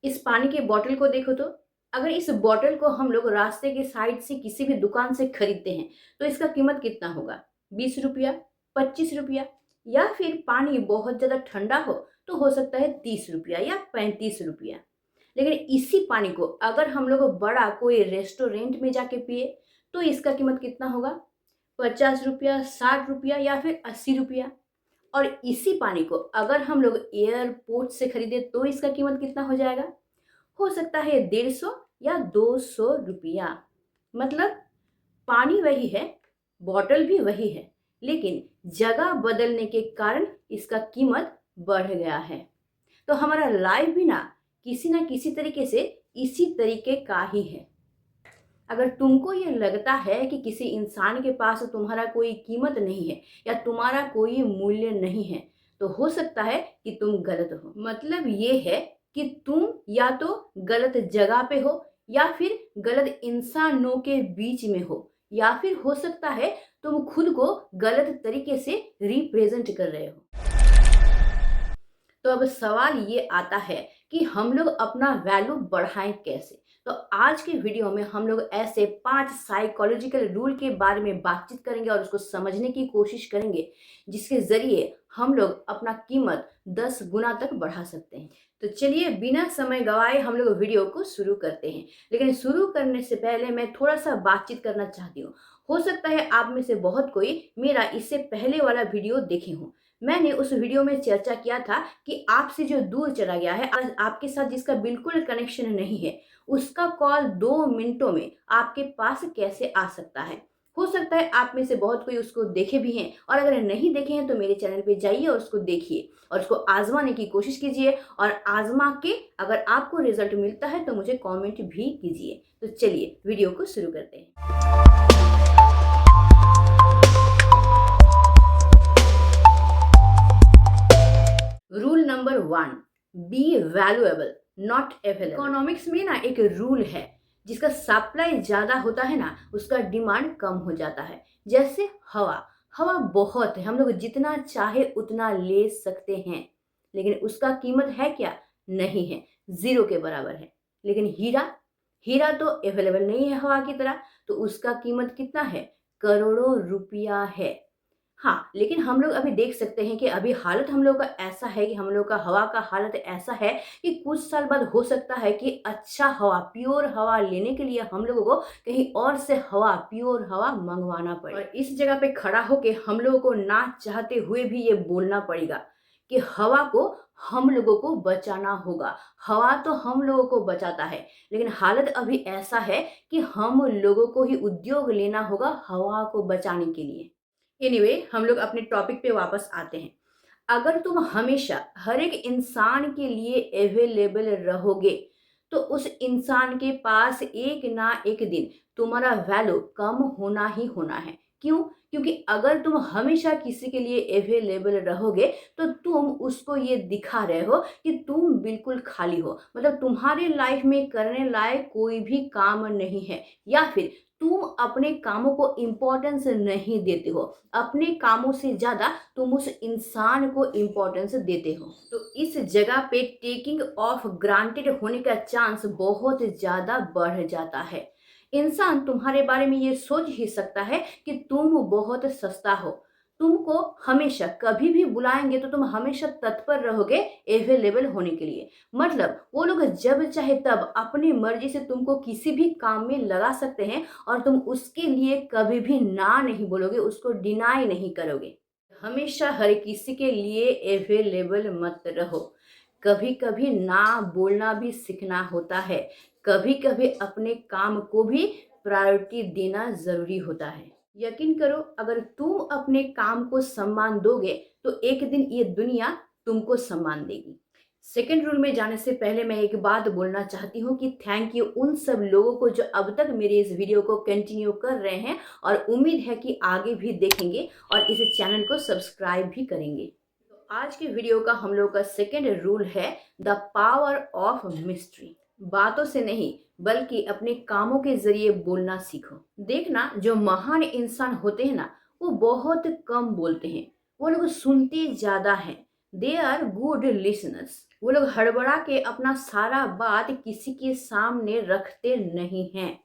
इस पानी की बॉटल को देखो तो। अगर इस बॉटल को हम लोग रास्ते के साइड से किसी भी दुकान से खरीदते हैं तो इसका कीमत कितना होगा? 20 रुपया, 25 रुपया, या फिर पानी बहुत ज़्यादा ठंडा हो तो सकता है 30 रुपया या 35 रुपया। लेकिन इसी पानी को अगर हम लोग बड़ा कोई रेस्टोरेंट में जाके पिए तो इसका कीमत कितना होगा? 50 रुपया, 60 रुपया या फिर 80 रुपया। और इसी पानी को अगर हम लोग एयरपोर्ट से खरीदे तो इसका कीमत कितना हो जाएगा? हो सकता है 150 या 200 रुपया। मतलब पानी वही है, बॉटल भी वही है, लेकिन जगह बदलने के कारण इसका कीमत बढ़ गया है। तो हमारा लाइफ भी ना किसी तरीके से इसी तरीके का ही है। अगर तुमको ये लगता है कि किसी इंसान के पास तुम्हारा कोई कीमत नहीं है या तुम्हारा कोई मूल्य नहीं है तो हो सकता है कि तुम गलत हो। मतलब ये है कि तुम या तो गलत जगह पे हो या फिर गलत इंसानों के बीच में हो, या फिर हो सकता है तुम खुद को गलत तरीके से रिप्रेजेंट कर रहे हो। तो अब सवाल ये आता है कि हम लोग अपना वैल्यू बढ़ाएं कैसे। तो आज के वीडियो में हम लोग ऐसे 5 साइकोलॉजिकल रूल के बारे में बातचीत करेंगे और उसको समझने की कोशिश करेंगे जिसके ज़रिए हम लोग अपना कीमत 10 गुना तक बढ़ा सकते हैं। तो चलिए बिना समय गवाए हम लोग वीडियो को शुरू करते हैं। लेकिन शुरू करने से पहले मैं थोड़ा सा बातचीत करना चाहती हूँ। हो सकता है आप में से बहुत कोई मेरा इससे पहले वाला वीडियो देखे हों। मैंने उस वीडियो में चर्चा किया था कि आपसे जो दूर चला गया है, आपके साथ जिसका बिल्कुल कनेक्शन नहीं है, उसका कॉल 2 मिनटों में आपके पास कैसे आ सकता है। हो सकता है आप में से बहुत कोई उसको देखे भी हैं, और अगर नहीं देखे हैं तो मेरे चैनल पे जाइए और उसको देखिए और उसको आजमाने की कोशिश कीजिए, और आजमा के अगर आपको रिजल्ट मिलता है तो मुझे कमेंट भी कीजिए। तो चलिए वीडियो को शुरू करते हैं। Rule number 1, B valuable not available. Economics में एक रूल है, जिसका सप्लाई ज़्यादा होता है उसका डिमांड कम हो जाता है। जैसे हवा हवा बहुत है, हम लोग जितना चाहे उतना ले सकते हैं, लेकिन उसका कीमत है क्या? नहीं है, ज़ीरो के बराबर है। लेकिन हीरा हीरा तो अवेलेबल नहीं है हवा की तरह, तो उसका कीमत कितना है? करोड़ों रुपया है। हाँ, लेकिन हम लोग अभी देख सकते हैं कि अभी हालत हम लोग का ऐसा है कि हम लोग का हवा का हालत ऐसा है कि कुछ साल बाद हो सकता है कि अच्छा हवा, प्योर हवा लेने के लिए हम लोगों को कहीं और से हवा, प्योर हवा मंगवाना पड़े। और इस जगह पे खड़ा होके हम लोगों को ना चाहते हुए भी ये बोलना पड़ेगा कि हवा को हम लोगों को बचाना होगा। हवा तो हम लोगों को बचाता है, लेकिन हालत अभी ऐसा है कि हम लोगों को ही उद्योग लेना होगा हवा को बचाने के लिए। एनीवे, हम लोग अपने टॉपिक पे वापस आते हैं। अगर तुम हमेशा हर एक इंसान के लिए अवेलेबल रहोगे तो उस इंसान के पास एक ना एक दिन तुम्हारा वैल्यू कम होना ही होना है। क्यों? क्योंकि अगर तुम हमेशा किसी के लिए अवेलेबल रहोगे तो तुम उसको ये दिखा रहे हो कि तुम बिल्कुल खाली हो, मतलब तुम्हारे लाइफ में करने लायक कोई भी काम नहीं है, या फिर तुम अपने कामों को इम्पोर्टेंस नहीं देते हो। अपने कामों से ज़्यादा तुम उस इंसान को इम्पोर्टेंस देते हो। तो इस जगह पे टेकिंग ऑफ ग्रांटेड होने का चांस बहुत ज़्यादा बढ़ जाता है। इंसान तुम्हारे बारे में ये सोच ही सकता है कि तुम बहुत सस्ता हो। तुमको हमेशा कभी भी बुलाएंगे तो तुम हमेशा तत्पर रहोगे अवेलेबल होने के लिए। मतलब वो लोग जब चाहे तब अपनी मर्जी से तुमको किसी भी काम में लगा सकते हैं और तुम उसके लिए कभी भी ना नहीं बोलोगे, उसको डिनाई नहीं करोगे। हमेशा हर किसी के लिए अवेलेबल मत रहो। कभी कभी ना बोलना भी सीखना होता है। कभी कभी अपने काम को भी प्रायोरिटी देना ज़रूरी होता है। यकीन करो, अगर तुम अपने काम को सम्मान दोगे तो एक दिन ये दुनिया तुमको सम्मान देगी। सेकेंड रूल में जाने से पहले मैं एक बात बोलना चाहती हूँ कि थैंक यू उन सब लोगों को जो अब तक मेरे इस वीडियो को कंटिन्यू कर रहे हैं, और उम्मीद है कि आगे भी देखेंगे और इस चैनल को सब्सक्राइब भी करेंगे। तो आज के वीडियो का हम लोग का सेकेंड रूल है द पावर ऑफ मिस्ट्री। बातों से नहीं बल्कि अपने कामों के जरिए बोलना सीखो। देखना, जो महान इंसान होते हैं वो बहुत कम बोलते हैं। वो लोग सुनते ज़्यादा हैं, दे आर गुड लिसनर्स। वो लोग हड़बड़ा के अपना सारा बात किसी के सामने रखते नहीं हैं।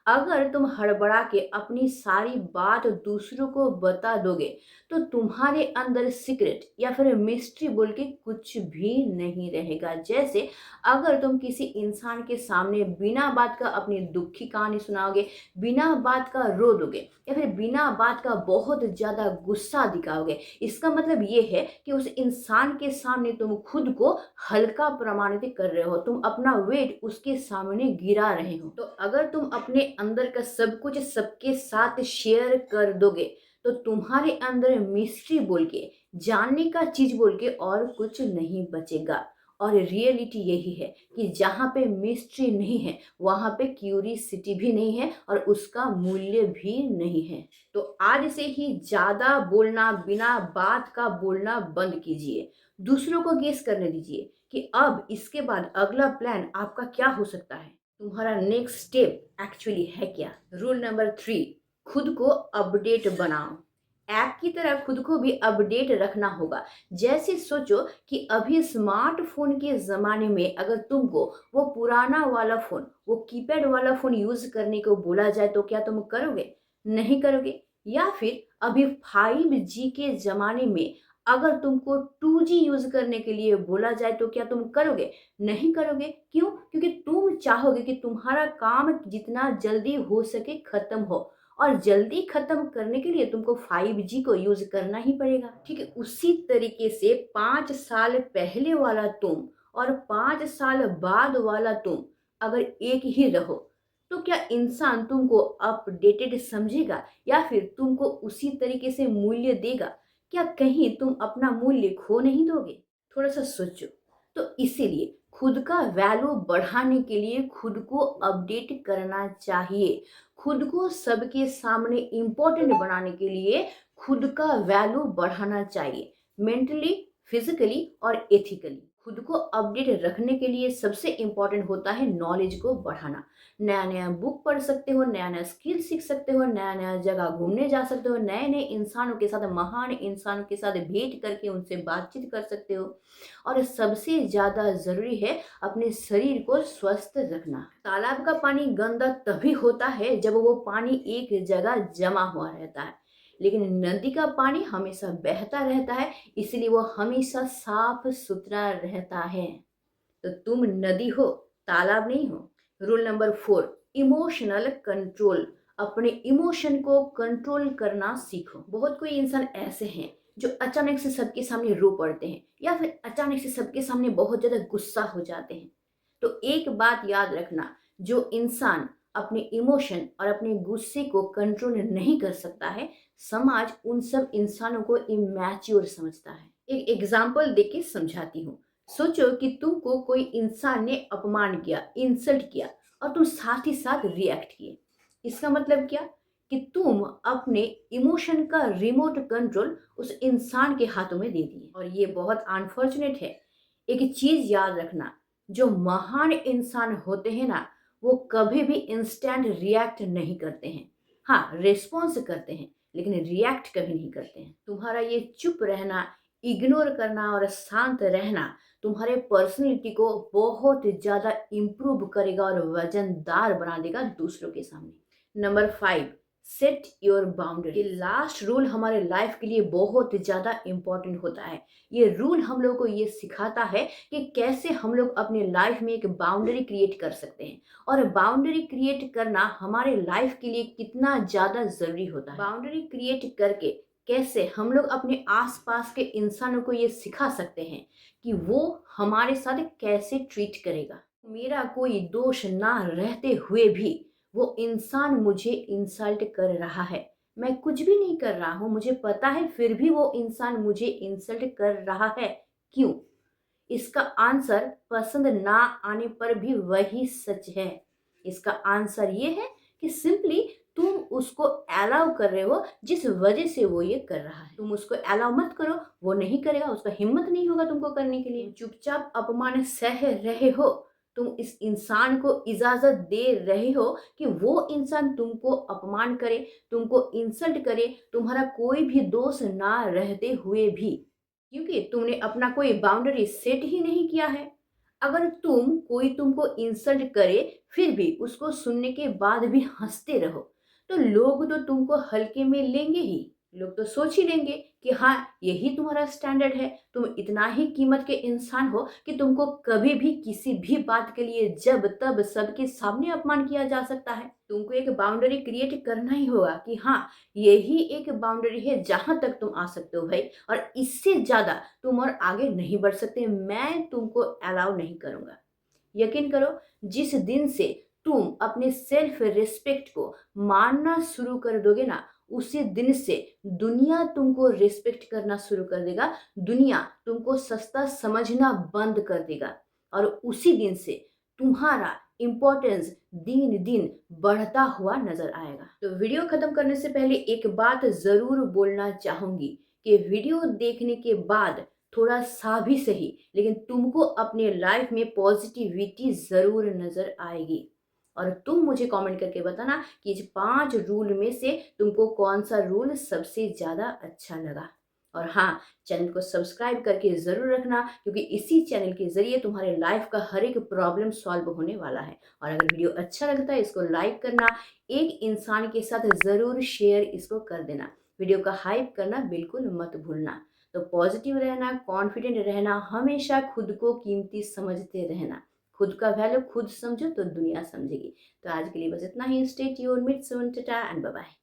अगर तुम हड़बड़ा के अपनी सारी बात दूसरों को बता दोगे तो तुम्हारे अंदर सीक्रेट या फिर मिस्ट्री बोल के कुछ भी नहीं रहेगा। जैसे अगर तुम किसी इंसान के सामने बिना बात का अपनी दुख की कहानी सुनाओगे, बिना बात का रो दोगे या फिर बिना बात का बहुत ज़्यादा गुस्सा दिखाओगे, इसका मतलब ये है कि उस इंसान के सामने तुम खुद को हल्का प्रमाणित कर रहे हो, तुम अपना वेट उसके सामने गिरा रहे हो। तो अगर तुम अपने अंदर का सब कुछ सबके साथ शेयर कर दोगे तो तुम्हारे अंदर मिस्ट्री बोल के, जानने का चीज बोल के और कुछ नहीं बचेगा। और रियलिटी यही है कि जहाँ पे मिस्ट्री नहीं है वहाँ पे क्यूरियसिटी भी नहीं है और उसका मूल्य भी नहीं है। तो आज से ही ज़्यादा बोलना, बिना बात का बोलना बंद कीजिए। दूसरों को गेस करने दीजिए कि अब इसके बाद अगला प्लान आपका क्या हो सकता है, तुम्हारा नेक्स्ट स्टेप एक्चुअली है क्या। रूल नंबर 3, खुद को अपडेट बनाओ। ऐप की तरह खुद को भी अपडेट रखना होगा। जैसे सोचो कि अभी स्मार्टफोन के ज़माने में अगर तुमको वो पुराना वाला फ़ोन, वो कीपैड वाला फ़ोन यूज़ करने को बोला जाए तो क्या तुम करोगे? नहीं करोगे। या फिर अभी 5G के ज़माने में अगर तुमको 2G यूज़ करने के लिए बोला जाए तो क्या तुम करोगे? नहीं करोगे। क्यों? क्योंकि तुम चाहोगे कि तुम्हारा काम जितना जल्दी हो सके ख़त्म हो, और जल्दी ख़त्म करने के लिए तुमको 5G को यूज़ करना ही पड़ेगा। ठीक है, उसी तरीके से 5 साल पहले वाला तुम और 5 साल बाद वाला तुम अगर एक ही रहो तो क्या इंसान तुमको अपडेटेड समझेगा या फिर तुमको उसी तरीके से मूल्य देगा? क्या कहीं तुम अपना मूल्य खो नहीं दोगे? थोड़ा सा सोचो। तो इसीलिए खुद का वैल्यू बढ़ाने के लिए खुद को अपडेट करना चाहिए। खुद को सबके सामने इम्पोर्टेंट बनाने के लिए खुद का वैल्यू बढ़ाना चाहिए, मेंटली, फिजिकली और एथिकली। खुद को अपडेट रखने के लिए सबसे इम्पोर्टेंट होता है नॉलेज को बढ़ाना। नया नया बुक पढ़ सकते हो, नया नया स्किल सीख सकते हो, नया नया जगह घूमने जा सकते हो, नए नए इंसानों के साथ, महान इंसानों के साथ भेंट करके उनसे बातचीत कर सकते हो। और सबसे ज़्यादा ज़रूरी है अपने शरीर को स्वस्थ रखना। तालाब का पानी गंदा तभी होता है जब वो पानी एक जगह जमा हुआ रहता है, लेकिन नदी का पानी हमेशा बहता रहता है, इसलिए वो हमेशा साफ सुथरा रहता है। तो तुम नदी हो, तालाब नहीं हो। Rule number 4, emotional control. अपने इमोशन को कंट्रोल करना सीखो। बहुत कोई इंसान ऐसे हैं जो अचानक से सबके सामने रो पड़ते हैं या फिर अचानक से सबके सामने बहुत ज़्यादा गुस्सा हो जाते हैं। तो एक बात याद रखना, जो इंसान अपने इमोशन और अपने गुस्से को कंट्रोल नहीं कर सकता है, समाज उन सब इंसानों को इमैच्योर समझता है। एक एग्जाम्पल देके समझाती हूँ। सोचो कि तुमको कोई इंसान ने अपमान किया, इंसल्ट किया और तुम साथ ही साथ रिएक्ट किए। इसका मतलब क्या? कि तुम अपने इमोशन का रिमोट कंट्रोल उस इंसान के हाथों में दे दिए, और ये बहुत अनफॉर्चुनेट है। एक चीज याद रखना, जो महान इंसान होते हैं ना, वो कभी भी इंस्टेंट रिएक्ट नहीं करते हैं। हाँ, रिस्पॉन्स करते हैं लेकिन रिएक्ट कभी नहीं करते हैं। तुम्हारा ये चुप रहना, इग्नोर करना और शांत रहना तुम्हारे पर्सनैलिटी को बहुत ज़्यादा इम्प्रूव करेगा और वजनदार बना देगा दूसरों के सामने। Number 5, set your boundary. ये लास्ट रूल हमारे लाइफ के लिए बहुत ज़्यादा इम्पोर्टेंट होता है। ये रूल हम लोग को ये सिखाता है कि कैसे हम लोग अपने लाइफ में एक बाउंड्री क्रिएट कर सकते हैं, और बाउंड्री क्रिएट करना हमारे लाइफ के लिए कितना ज़्यादा ज़रूरी होता है। बाउंड्री क्रिएट करके कैसे हम लोग अपने आसपास के इंसानों को ये सिखा सकते हैं कि वो हमारे साथ कैसे ट्रीट करेगा। मेरा कोई दोष ना रहते हुए भी वो इंसान मुझे इंसल्ट कर रहा है, मैं कुछ भी नहीं कर रहा हूँ, मुझे पता है, फिर भी वो इंसान मुझे इंसल्ट कर रहा है। क्यों? इसका आंसर पसंद ना आने पर भी वही सच है। इसका आंसर ये है कि सिंपली तुम उसको अलाउ कर रहे हो जिस वजह से वो ये कर रहा है। तुम उसको अलाउ मत करो, वो नहीं करेगा, उसका हिम्मत नहीं होगा तुमको करने के लिए। चुपचाप अपमान सह रहे हो, तुम इस इंसान को इजाजत दे रहे हो कि वो इंसान तुमको अपमान करे, तुमको इंसल्ट करे, तुम्हारा कोई भी दोष ना रहते हुए भी। क्योंकि तुमने अपना कोई बाउंड्री सेट ही नहीं किया है। अगर कोई तुमको इंसल्ट करे फिर भी उसको सुनने के बाद भी हंसते रहो, तो लोग तो तुमको हल्के में लेंगे ही। लोग तो सोच ही लेंगे कि हाँ, यही तुम्हारा स्टैंडर्ड है, तुम इतना ही कीमत के इंसान हो कि तुमको कभी भी किसी भी बात के लिए जब तब सबके सामने अपमान किया जा सकता है। तुमको एक बाउंड्री क्रिएट करना ही होगा कि हाँ, यही एक बाउंड्री है जहां तक तुम आ सकते हो भाई, और इससे ज्यादा तुम और आगे नहीं बढ़ सकते, मैं तुमको अलाउ नहीं करूंगा। यकीन करो, जिस दिन से तुम अपने सेल्फ रिस्पेक्ट को मानना शुरू कर दोगे ना, उसी दिन से दुनिया तुमको रिस्पेक्ट करना शुरू कर देगा। दुनिया तुमको सस्ता समझना बंद कर देगा, और उसी दिन से तुम्हारा इम्पोर्टेंस दिन दिन बढ़ता हुआ नजर आएगा। तो वीडियो खत्म करने से पहले एक बात जरूर बोलना चाहूंगी कि वीडियो देखने के बाद थोड़ा सा भी सही, लेकिन तुमको अपने लाइफ में पॉजिटिविटी जरूर नजर आएगी। और तुम मुझे कमेंट करके बताना कि इस 5 रूल में से तुमको कौन सा रूल सबसे ज्यादा अच्छा लगा। और हाँ, चैनल को सब्सक्राइब करके जरूर रखना, क्योंकि इसी चैनल के जरिए तुम्हारे लाइफ का हर एक प्रॉब्लम सॉल्व होने वाला है। और अगर वीडियो अच्छा लगता है इसको लाइक करना, एक इंसान के साथ जरूर शेयर इसको कर देना, वीडियो का हाइप करना बिल्कुल मत भूलना। तो पॉजिटिव रहना, कॉन्फिडेंट रहना, हमेशा खुद को कीमती समझते रहना। खुद का वैल्यू खुद समझो तो दुनिया समझेगी। तो आज के लिए बस इतना ही। Stay tuned, meet soon, tata and bye bye.